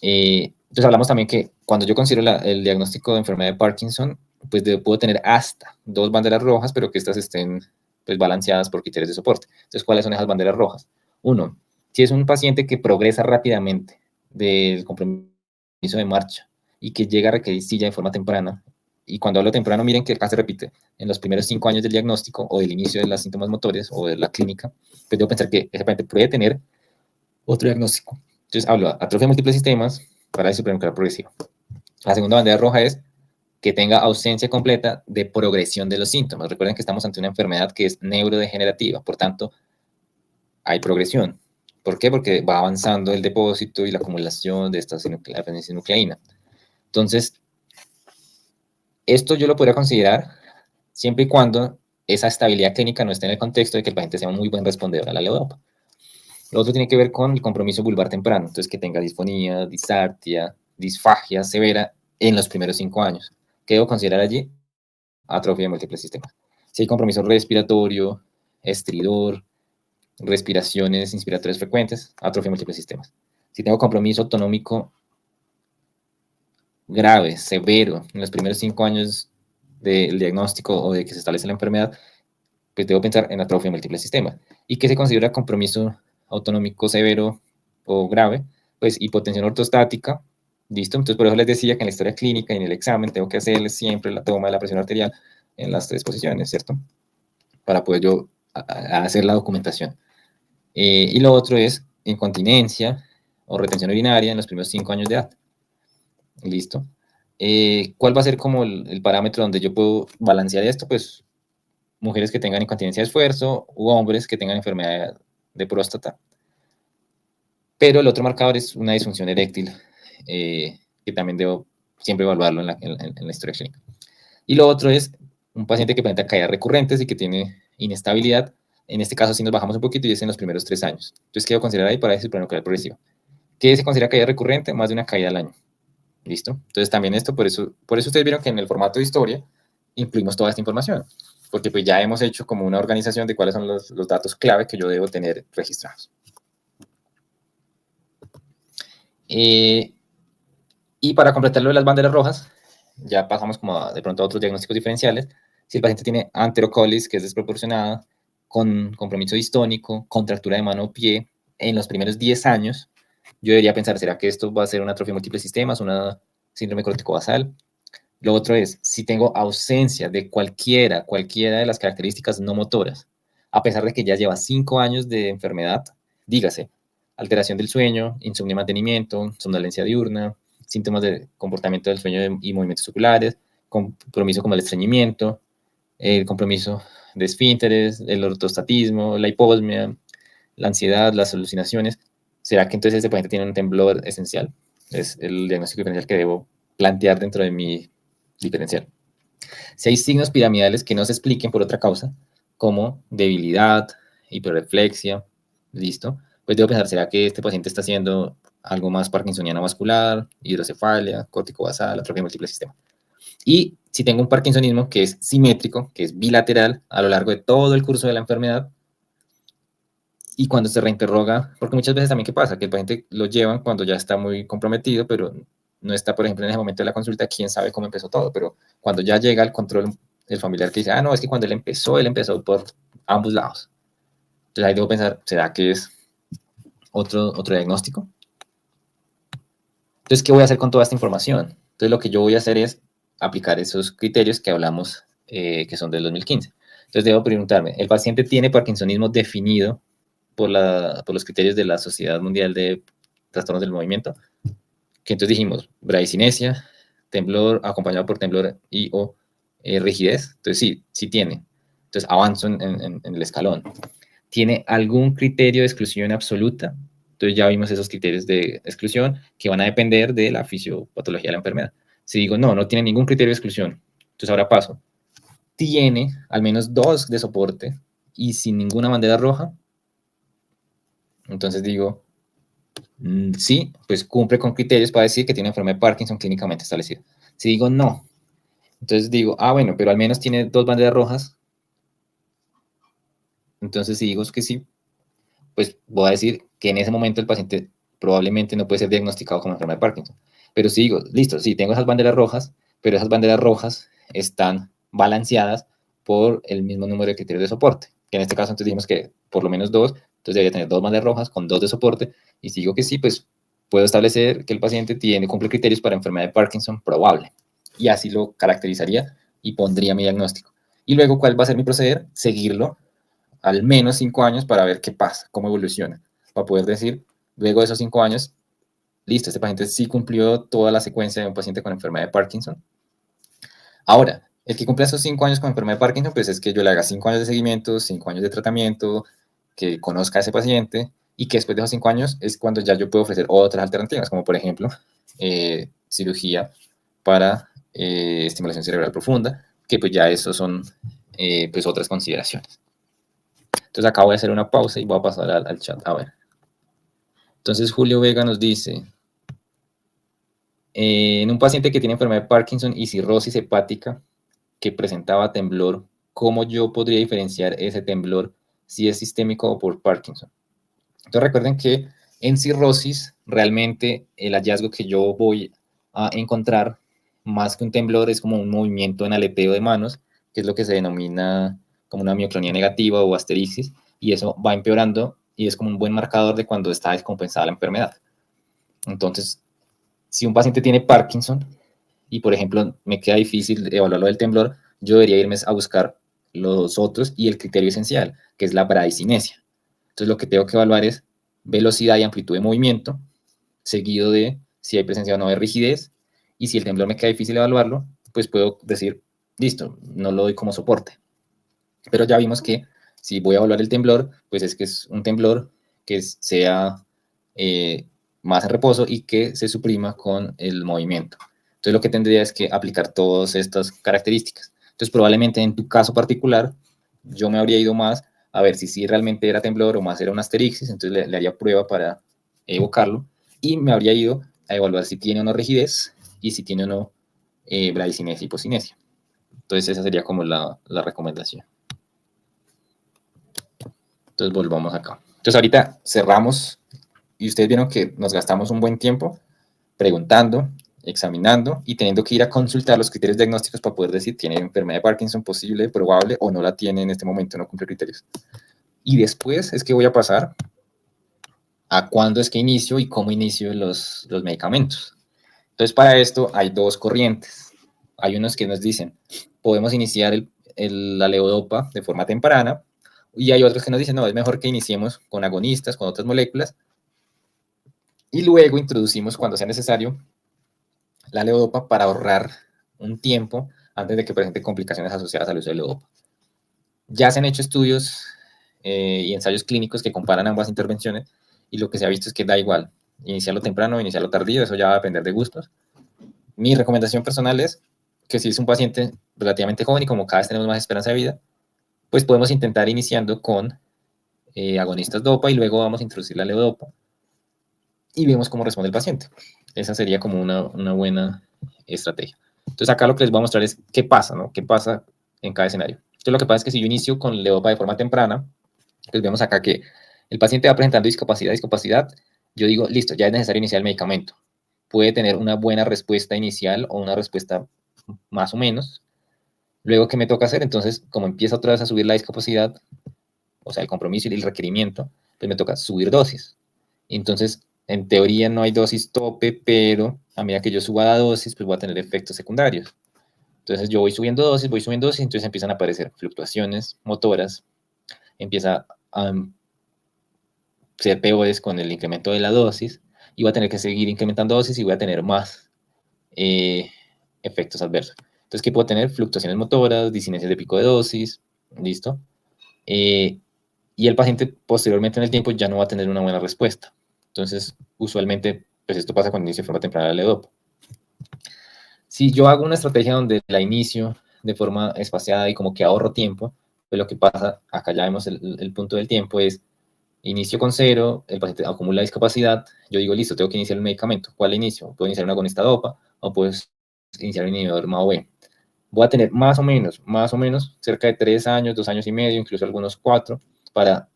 Entonces hablamos también que cuando yo considero el diagnóstico de enfermedad de Parkinson, pues puedo tener hasta 2 banderas rojas, pero que estas estén pues balanceadas por criterios de soporte. Entonces, ¿cuáles son esas banderas rojas? Uno, si es un paciente que progresa rápidamente del compromiso de marcha y que llega a requerir silla de forma temprana, y cuando hablo temprano, miren que acá se repite, en los primeros 5 años del diagnóstico o del inicio de los síntomas motores o de la clínica, pues debo pensar que ese paciente puede tener otro diagnóstico. Entonces hablo de atrofia de múltiples sistemas, parálisis supranuclear progresiva. La segunda bandera roja es que tenga ausencia completa de progresión de los síntomas. Recuerden que estamos ante una enfermedad que es neurodegenerativa, por tanto, hay progresión. ¿Por qué? Porque va avanzando el depósito y la acumulación de esta nucleína. Entonces, esto yo lo podría considerar siempre y cuando esa estabilidad clínica no esté en el contexto de que el paciente sea un muy buen respondedor a la levodopa. Lo otro tiene que ver con el compromiso vulvar temprano, entonces que tenga disfonía, disartia, disfagia severa en los primeros 5 años. ¿Qué debo considerar allí? Atrofia de múltiples sistemas. Si hay compromiso respiratorio, estridor, respiraciones inspiratorias frecuentes, atrofia de múltiples sistemas. Si tengo compromiso autonómico grave, severo, en los primeros 5 años del diagnóstico o de que se establece la enfermedad, pues debo pensar en atrofia de múltiples sistemas. ¿Y qué se considera compromiso autonómico severo o grave? Pues hipotensión ortostática, ¿listo? Entonces por eso les decía que en la historia clínica y en el examen tengo que hacerles siempre la toma de la presión arterial en las 3 posiciones, ¿cierto? Para poder yo hacer la documentación. Y lo otro es incontinencia o retención urinaria en los primeros 5 años de edad. ¿Listo? ¿Cuál va a ser como el parámetro donde yo puedo balancear esto? Pues mujeres que tengan incontinencia de esfuerzo u hombres que tengan enfermedad de próstata. Pero el otro marcador es una disfunción eréctil, que también debo siempre evaluarlo en la historia clínica. Y lo otro es un paciente que presenta caídas recurrentes y que tiene inestabilidad. En este caso sí nos bajamos un poquito y es en los primeros 3 años. Entonces, ¿qué debo considerar ahí para ese supranuclear progresivo? ¿Qué se considera caída recurrente? Más de una caída al año. ¿Listo? Entonces también esto, por eso ustedes vieron que en el formato de historia incluimos toda esta información, porque pues ya hemos hecho como una organización de cuáles son los datos clave que yo debo tener registrados. Y para completar lo de las banderas rojas, ya pasamos como de pronto a otros diagnósticos diferenciales. Si el paciente tiene anterocolis, que es desproporcionada, con compromiso distónico, contractura de mano o pie, en los primeros 10 años, yo debería pensar, ¿será que esto va a ser una atrofia de múltiples sistemas, una síndrome corticobasal? Lo otro es, si tengo ausencia de cualquiera de las características no motoras, a pesar de que ya lleva 5 años de enfermedad, dígase, alteración del sueño, insomnio y mantenimiento, somnolencia diurna, síntomas de comportamiento del sueño y movimientos oculares, compromiso como el estreñimiento, el compromiso de esfínteres, el ortostatismo, la hiposmia, la ansiedad, las alucinaciones, ¿será que entonces ese paciente tiene un temblor esencial? Es el diagnóstico diferencial que debo plantear dentro de mi diferencial. Si hay signos piramidales que no se expliquen por otra causa, como debilidad, hiperreflexia, listo, pues debo pensar, ¿será que este paciente está haciendo algo más parkinsoniano vascular, hidrocefalia, córtico basal, atrofia múltiple sistema? Y si tengo un parkinsonismo que es simétrico, que es bilateral a lo largo de todo el curso de la enfermedad, y cuando se reinterroga, porque muchas veces también, ¿qué pasa? Que el paciente lo llevan cuando ya está muy comprometido, pero no está, por ejemplo, en ese momento de la consulta, quién sabe cómo empezó todo, pero cuando ya llega el control, el familiar que dice, ah, no, es que cuando él empezó por ambos lados. Entonces ahí debo pensar, ¿será que es otro diagnóstico? Entonces, ¿qué voy a hacer con toda esta información? Entonces, lo que yo voy a hacer es aplicar esos criterios que hablamos, que son del 2015. Entonces, debo preguntarme, ¿el paciente tiene parkinsonismo definido por los criterios de la Sociedad Mundial de Trastornos del Movimiento? Que entonces dijimos, bradicinesia, temblor acompañado por temblor y o rigidez. Entonces, sí tiene. Entonces, avanzo en el escalón. ¿Tiene algún criterio de exclusión absoluta? Entonces ya vimos esos criterios de exclusión que van a depender de la fisiopatología de la enfermedad. Si digo, no tiene ningún criterio de exclusión, entonces ahora paso. Tiene al menos 2 de soporte y sin ninguna bandera roja. Entonces digo, sí, pues cumple con criterios para decir que tiene enfermedad de Parkinson clínicamente establecida. Si digo no, entonces digo, bueno, pero al menos tiene 2 banderas rojas. Entonces si digo que sí, pues voy a decir que en ese momento el paciente probablemente no puede ser diagnosticado como enfermedad de Parkinson. Pero si digo, listo, sí, tengo esas banderas rojas, pero esas banderas rojas están balanceadas por el mismo número de criterios de soporte. Que en este caso entonces dijimos que por lo menos 2, entonces debería tener 2 banderas rojas con 2 de soporte. Y si digo que sí, pues puedo establecer que el paciente cumple criterios para enfermedad de Parkinson probable. Y así lo caracterizaría y pondría mi diagnóstico. Y luego, ¿cuál va a ser mi proceder? Seguirlo al menos 5 años para ver qué pasa, cómo evoluciona, para poder decir, luego de esos 5 años, listo, este paciente sí cumplió toda la secuencia de un paciente con enfermedad de Parkinson. Ahora, el que cumple esos 5 años con enfermedad de Parkinson, pues es que yo le haga 5 años de seguimiento, 5 años de tratamiento, que conozca a ese paciente y que después de esos 5 años es cuando ya yo puedo ofrecer otras alternativas, como por ejemplo, cirugía para estimulación cerebral profunda, que pues ya eso son pues otras consideraciones. Entonces acá voy a hacer una pausa y voy a pasar al chat. A ver. Entonces Julio Vega nos dice, en un paciente que tiene enfermedad de Parkinson y cirrosis hepática que presentaba temblor, ¿cómo yo podría diferenciar ese temblor si es sistémico o por Parkinson? Entonces recuerden que en cirrosis realmente el hallazgo que yo voy a encontrar más que un temblor es como un movimiento en aleteo de manos, que es lo que se denomina como una mioclonía negativa o asterixis, y eso va empeorando y es como un buen marcador de cuando está descompensada la enfermedad. Entonces, si un paciente tiene Parkinson y, por ejemplo, me queda difícil evaluarlo del temblor, yo debería irme a buscar los otros y el criterio esencial, que es la bradicinesia. Entonces, lo que tengo que evaluar es velocidad y amplitud de movimiento, seguido de si hay presencia o no de rigidez, y si el temblor me queda difícil evaluarlo, pues puedo decir, listo, no lo doy como soporte. Pero ya vimos que si voy a evaluar el temblor, pues es que es un temblor que sea más en reposo y que se suprima con el movimiento. Entonces lo que tendría es que aplicar todas estas características. Entonces probablemente en tu caso particular, yo me habría ido más a ver si sí realmente era temblor o más era un asterixis, entonces le haría prueba para evocarlo y me habría ido a evaluar si tiene o no rigidez y si tiene o no bradicinesia y hipocinesia. Entonces esa sería como la recomendación. Entonces volvamos acá. Entonces ahorita cerramos y ustedes vieron que nos gastamos un buen tiempo preguntando, examinando y teniendo que ir a consultar los criterios diagnósticos para poder decir tiene enfermedad de Parkinson posible, probable o no la tiene en este momento, no cumple criterios. Y después es que voy a pasar a cuándo es que inicio y cómo inicio los medicamentos. Entonces para esto hay 2 corrientes. Hay unos que nos dicen, podemos iniciar la levodopa de forma temprana, y hay otros que nos dicen, no, es mejor que iniciemos con agonistas, con otras moléculas, y luego introducimos, cuando sea necesario, la levodopa para ahorrar un tiempo antes de que presente complicaciones asociadas al uso de levodopa. Ya se han hecho estudios y ensayos clínicos que comparan ambas intervenciones, y lo que se ha visto es que da igual. iniciarlo temprano, iniciarlo tardío, eso ya va a depender de gustos. Mi recomendación personal es que si es un paciente relativamente joven y como cada vez tenemos más esperanza de vida, pues podemos intentar iniciando con agonistas DOPA y luego vamos a introducir la levodopa y vemos cómo responde el paciente. Esa sería como una buena estrategia. Entonces acá lo que les voy a mostrar es qué pasa, ¿no? ¿Qué pasa en cada escenario? Entonces lo que pasa es que si yo inicio con levodopa de forma temprana, pues vemos acá que el paciente va presentando discapacidad, yo digo, listo, ya es necesario iniciar el medicamento. Puede tener una buena respuesta inicial o una respuesta más o menos. Luego, ¿qué me toca hacer? Entonces, como empieza otra vez a subir la discapacidad, o sea, el compromiso y el requerimiento, pues me toca subir dosis. Entonces, en teoría no hay dosis tope, pero a medida que yo suba la dosis, pues voy a tener efectos secundarios. Entonces, yo voy subiendo dosis, entonces empiezan a aparecer fluctuaciones motoras, empieza a ser peores con el incremento de la dosis, y voy a tener que seguir incrementando dosis y voy a tener más efectos adversos. Entonces, ¿qué puedo tener? Fluctuaciones motoras, disinencias de pico de dosis, ¿listo? Y el paciente posteriormente en el tiempo ya no va a tener una buena respuesta. Entonces, usualmente, pues esto pasa cuando inicio de forma temprana la levodopa. Si yo hago una estrategia donde la inicio de forma espaciada y como que ahorro tiempo, pues lo que pasa, acá ya vemos el punto del tiempo, es inicio con 0, el paciente acumula discapacidad, yo digo, listo, tengo que iniciar el medicamento. ¿Cuál inicio? Puedo iniciar un agonista DOPA o puedo iniciar un inhibidor MAO-B. Voy a tener más o menos, cerca de 3 años, 2 años y medio, incluso algunos 4, para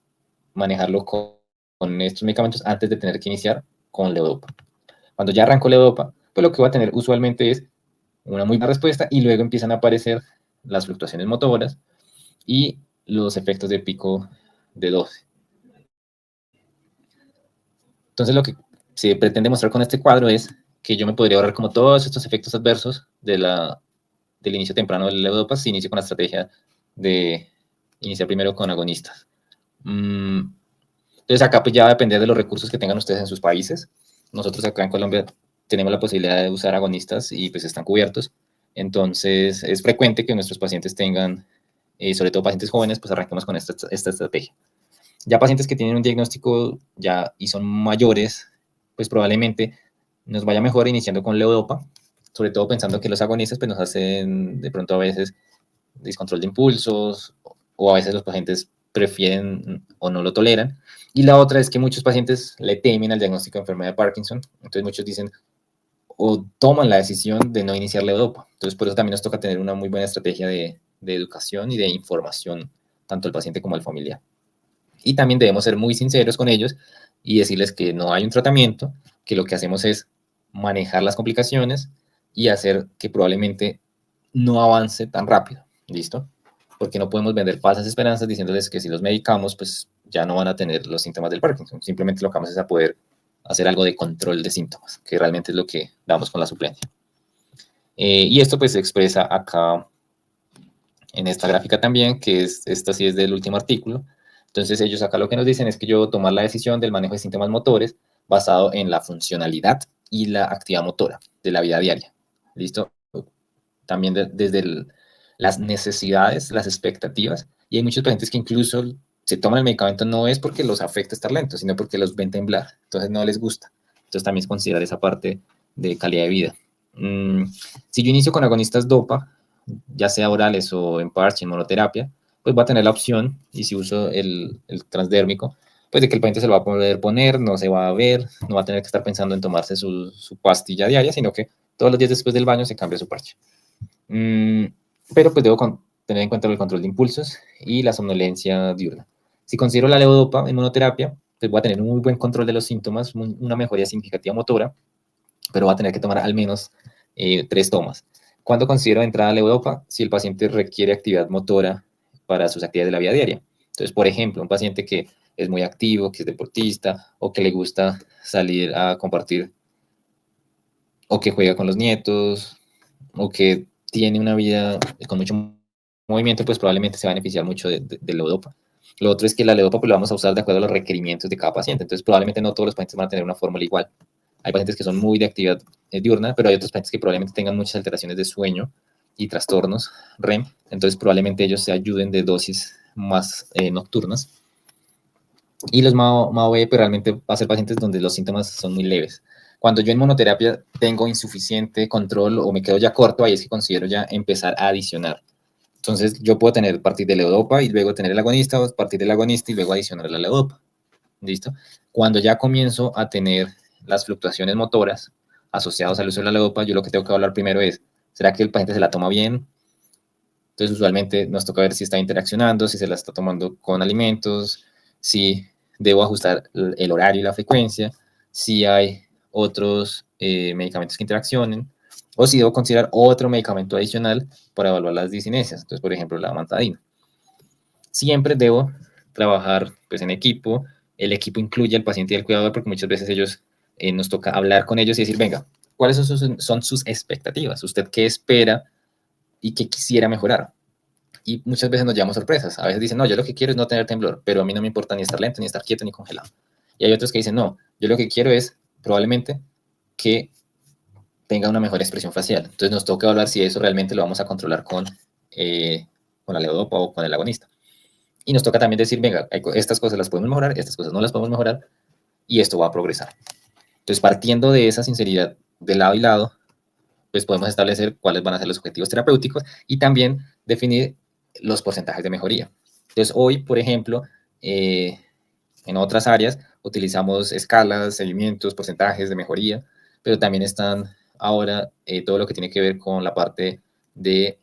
manejarlo con estos medicamentos antes de tener que iniciar con levodopa. Cuando ya arranco levodopa, pues lo que voy a tener usualmente es una muy buena respuesta y luego empiezan a aparecer las fluctuaciones motoras y los efectos de pico de dosis. Entonces lo que se pretende mostrar con este cuadro es que yo me podría ahorrar como todos estos efectos adversos del inicio temprano del levodopa si inicio con la estrategia de iniciar primero con agonistas. Entonces acá pues ya va a depender de los recursos que tengan ustedes en sus países. Nosotros acá en Colombia tenemos la posibilidad de usar agonistas y pues están cubiertos. Entonces es frecuente que nuestros pacientes tengan, sobre todo pacientes jóvenes, pues arranquemos con esta estrategia. Ya pacientes que tienen un diagnóstico ya y son mayores, pues probablemente nos vaya mejor iniciando con levodopa, sobre todo pensando que los agonistas pues nos hacen de pronto a veces descontrol de impulsos o a veces los pacientes prefieren o no lo toleran. Y la otra es que muchos pacientes le temen al diagnóstico de enfermedad de Parkinson, entonces muchos dicen o toman la decisión de no iniciar levodopa. Entonces por eso también nos toca tener una muy buena estrategia de educación y de información, tanto al paciente como al familiar. Y también debemos ser muy sinceros con ellos y decirles que no hay un tratamiento, que lo que hacemos es manejar las complicaciones y hacer que probablemente no avance tan rápido, ¿listo? Porque no podemos vender falsas esperanzas diciéndoles que si los medicamos, pues ya no van a tener los síntomas del Parkinson. Simplemente lo que vamos es a poder hacer algo de control de síntomas, que realmente es lo que damos con la suplencia. Y esto pues se expresa acá en esta gráfica también, que esta sí es del último artículo. Entonces ellos acá lo que nos dicen es que yo debo tomar la decisión del manejo de síntomas motores basado en la funcionalidad y la actividad motora de la vida diaria. ¿Listo? También desde las necesidades, las expectativas. Y hay muchos pacientes que incluso se toman el medicamento no es porque los afecta estar lentos, sino porque los ven temblar. Entonces no les gusta. Entonces también es considerar esa parte de calidad de vida. Si yo inicio con agonistas DOPA, ya sea orales o en parche, en monoterapia, pues va a tener la opción, y si uso el transdérmico, pues de que el paciente se lo va a poder poner, no se va a ver, no va a tener que estar pensando en tomarse su pastilla diaria, sino que todos los días después del baño se cambia su parche. Pero pues debo tener en cuenta el control de impulsos y la somnolencia diurna. Si considero la levodopa en monoterapia, pues voy a tener un muy buen control de los síntomas, una mejoría significativa motora, pero va a tener que tomar al menos 3 tomas. ¿Cuándo considero entrada a levodopa? Si el paciente requiere actividad motora para sus actividades de la vida diaria. Entonces, por ejemplo, un paciente que es muy activo, que es deportista, o que le gusta salir a compartir, o que juega con los nietos, o que tiene una vida con mucho movimiento, pues probablemente se va a beneficiar mucho de levodopa. Lo otro es que la levodopa pues, lo vamos a usar de acuerdo a los requerimientos de cada paciente. Entonces, probablemente no todos los pacientes van a tener una fórmula igual. Hay pacientes que son muy de actividad diurna, pero hay otros pacientes que probablemente tengan muchas alteraciones de sueño y trastornos REM. Entonces, probablemente ellos se ayuden de dosis más nocturnas. Y los MAO-B pues, realmente va a ser pacientes donde los síntomas son muy leves. Cuando yo en monoterapia tengo insuficiente control o me quedo ya corto, ahí es que considero ya empezar a adicionar. Entonces, yo puedo tener partir de levodopa y luego tener el agonista, o partir del agonista y luego adicionar la levodopa. ¿Listo? Cuando ya comienzo a tener las fluctuaciones motoras asociadas al uso de la levodopa, yo lo que tengo que hablar primero es, ¿será que el paciente se la toma bien? Entonces, usualmente nos toca ver si está interaccionando, si se la está tomando con alimentos, si debo ajustar el horario y la frecuencia, si hay otros medicamentos que interaccionen, o si debo considerar otro medicamento adicional para evaluar las discinesias. Entonces, por ejemplo, la amantadina. Siempre debo trabajar pues, en equipo. El equipo incluye al paciente y al cuidador porque muchas veces ellos nos toca hablar con ellos y decir, venga, ¿cuáles son sus expectativas? ¿Usted qué espera y qué quisiera mejorar? Y muchas veces nos llevamos sorpresas. A veces dicen, no, yo lo que quiero es no tener temblor, pero a mí no me importa ni estar lento, ni estar quieto, ni congelado. Y hay otros que dicen, no, yo lo que quiero es probablemente que tenga una mejor expresión facial. Entonces nos toca evaluar si eso realmente lo vamos a controlar con la levodopa o con el agonista. Y nos toca también decir, venga, estas cosas las podemos mejorar, estas cosas no las podemos mejorar, y esto va a progresar. Entonces, partiendo de esa sinceridad de lado y lado, pues podemos establecer cuáles van a ser los objetivos terapéuticos y también definir los porcentajes de mejoría. Entonces, hoy, por ejemplo, en otras áreas utilizamos escalas, seguimientos, porcentajes de mejoría, pero también están ahora todo lo que tiene que ver con la parte de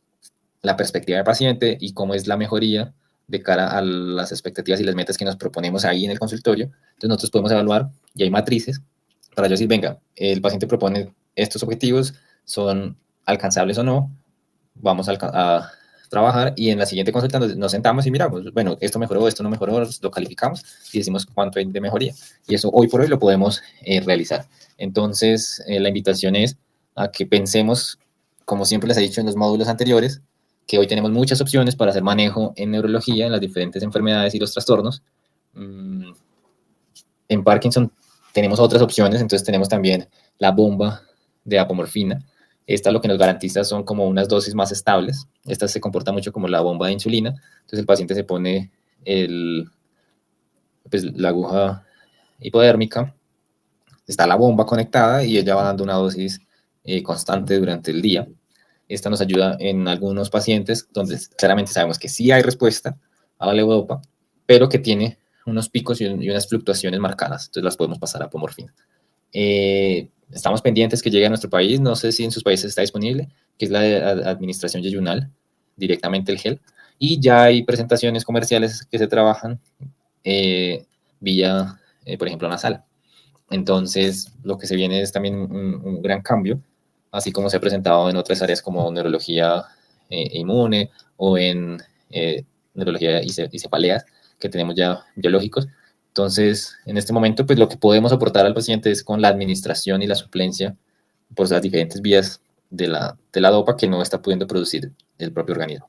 la perspectiva del paciente y cómo es la mejoría de cara a las expectativas y las metas que nos proponemos ahí en el consultorio. Entonces nosotros podemos evaluar y hay matrices para yo decir, venga, el paciente propone estos objetivos, son alcanzables o no, vamos a trabajar y en la siguiente consulta nos sentamos y miramos, bueno, esto mejoró, esto no mejoró, lo calificamos y decimos cuánto hay de mejoría. Y eso hoy por hoy lo podemos realizar. Entonces, la invitación es a que pensemos, como siempre les he dicho en los módulos anteriores, que hoy tenemos muchas opciones para hacer manejo en neurología, en las diferentes enfermedades y los trastornos. En Parkinson tenemos otras opciones, entonces tenemos también la bomba de apomorfina. Esta lo que nos garantiza son como unas dosis más estables. Esta se comporta mucho como la bomba de insulina. Entonces el paciente se pone pues, la aguja hipodérmica, está la bomba conectada y ella va dando una dosis constante durante el día. Esta nos ayuda en algunos pacientes donde claramente sabemos que sí hay respuesta a la levodopa, pero que tiene unos picos y unas fluctuaciones marcadas. Entonces las podemos pasar a apomorfina. Estamos pendientes que llegue a nuestro país. No sé si en sus países está disponible, que es la de administración yeyunal, directamente el gel. Y ya hay presentaciones comerciales que se trabajan vía, por ejemplo, nasal. Entonces, lo que se viene es también un gran cambio, así como se ha presentado en otras áreas como neurología inmune o en neurología y cefaleas, que tenemos ya biológicos. Entonces, en este momento, pues lo que podemos aportar al paciente es con la administración y la suplencia por las diferentes vías de la dopa que no está pudiendo producir el propio organismo.